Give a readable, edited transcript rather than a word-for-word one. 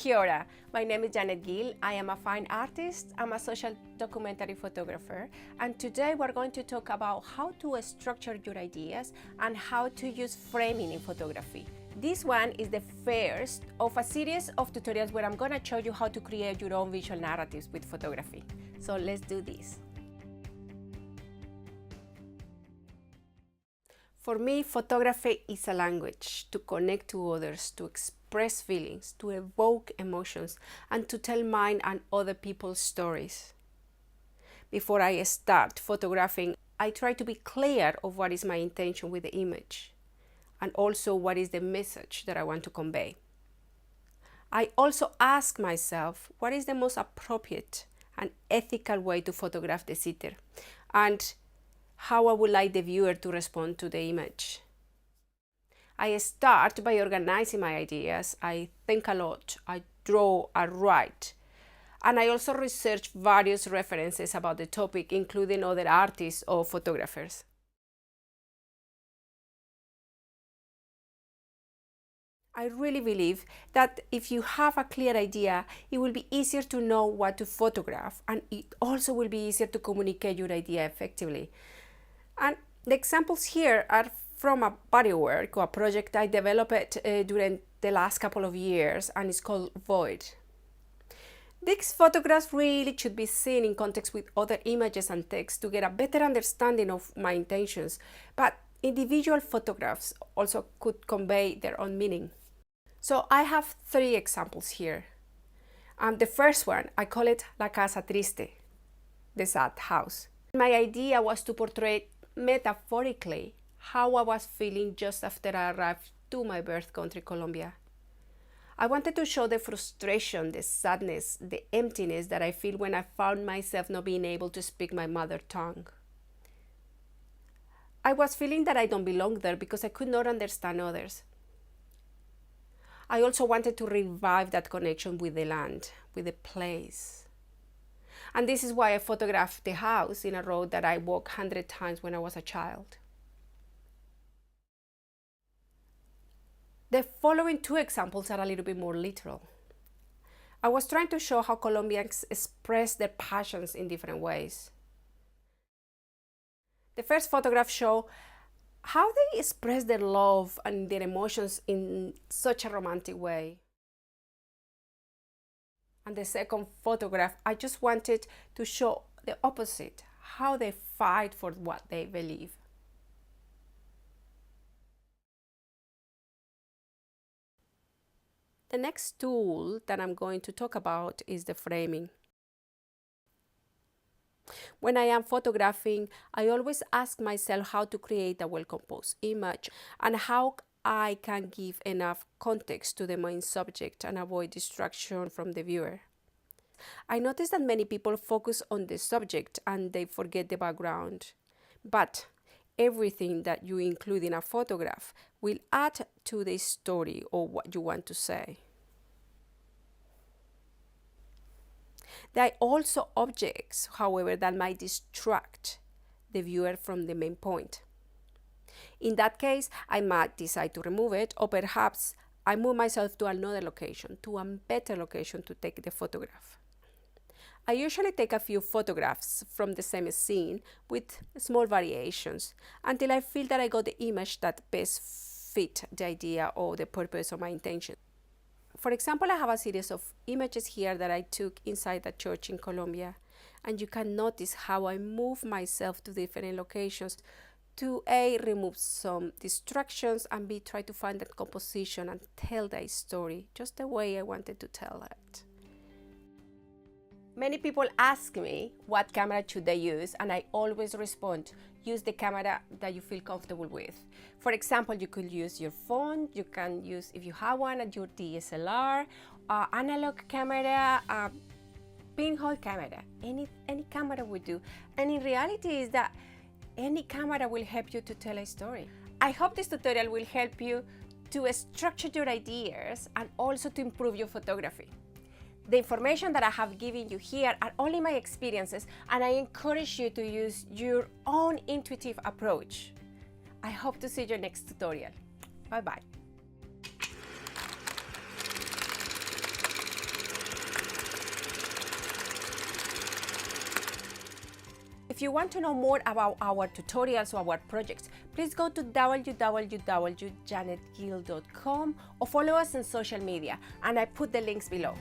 Kia ora. My name is Janet Gill. I am a fine artist. I'm a social documentary photographer. And today we're going to talk about how to structure your ideas and how to use framing in photography. This one is the first of a series of tutorials where I'm going to show you how to create your own visual narratives with photography. So let's do this. For me, photography is a language to connect to others, to express feelings, to evoke emotions, and to tell mine and other people's stories. Before I start photographing, I try to be clear of what is my intention with the image, and also what is the message that I want to convey. I also ask myself, what is the most appropriate and ethical way to photograph the sitter, and how I would like the viewer to respond to the image. I start by organizing my ideas. I think a lot, I draw, I write, and I also research various references about the topic, including other artists or photographers. I really believe that if you have a clear idea, it will be easier to know what to photograph, and it also will be easier to communicate your idea effectively. And the examples here are from a body work or a project I developed during the last couple of years, and it's called Void. These photographs really should be seen in context with other images and text to get a better understanding of my intentions, but individual photographs also could convey their own meaning. So I have 3 examples here. The first one, I call it La Casa Triste, the sad house. My idea was to portray metaphorically how I was feeling just after I arrived to my birth country, Colombia. I wanted to show the frustration, the sadness, the emptiness that I feel when I found myself not being able to speak my mother tongue. I was feeling that I don't belong there because I could not understand others. I also wanted to revive that connection with the land, with the place. And this is why I photographed the house in a road that I walked 100 times when I was a child. The following 2 examples are a little bit more literal. I was trying to show how Colombians express their passions in different ways. The first photograph shows how they express their love and their emotions in such a romantic way. And the second photograph, I just wanted to show the opposite, how they fight for what they believe. The next tool that I'm going to talk about is the framing. When I am photographing, I always ask myself how to create a well-composed image and how I can give enough context to the main subject and avoid distraction from the viewer. I notice that many people focus on the subject and they forget the background. But everything that you include in a photograph will add to the story or what you want to say. There are also objects, however, that might distract the viewer from the main point. In that case, I might decide to remove it, or perhaps I move myself to another location, to a better location to take the photograph. I usually take a few photographs from the same scene with small variations until I feel that I got the image that best fit the idea or the purpose of my intention. For example, I have a series of images here that I took inside a church in Colombia, and you can notice how I move myself to different locations to A, remove some distractions, and B, try to find that composition and tell that story just the way I wanted to tell it. Many people ask me what camera should they use, and I always respond, use the camera that you feel comfortable with. For example, you could use your phone, you can use, if you have one, your DSLR, analog camera, pinhole camera, any camera will do. And in reality is that any camera will help you to tell a story. I hope this tutorial will help you to structure your ideas and also to improve your photography. The information that I have given you here are only my experiences, and I encourage you to use your own intuitive approach. I hope to see you next tutorial. Bye-bye. you want to know more about our tutorials or our projects, please go to www.janetgill.com or follow us on social media, and I put the links below.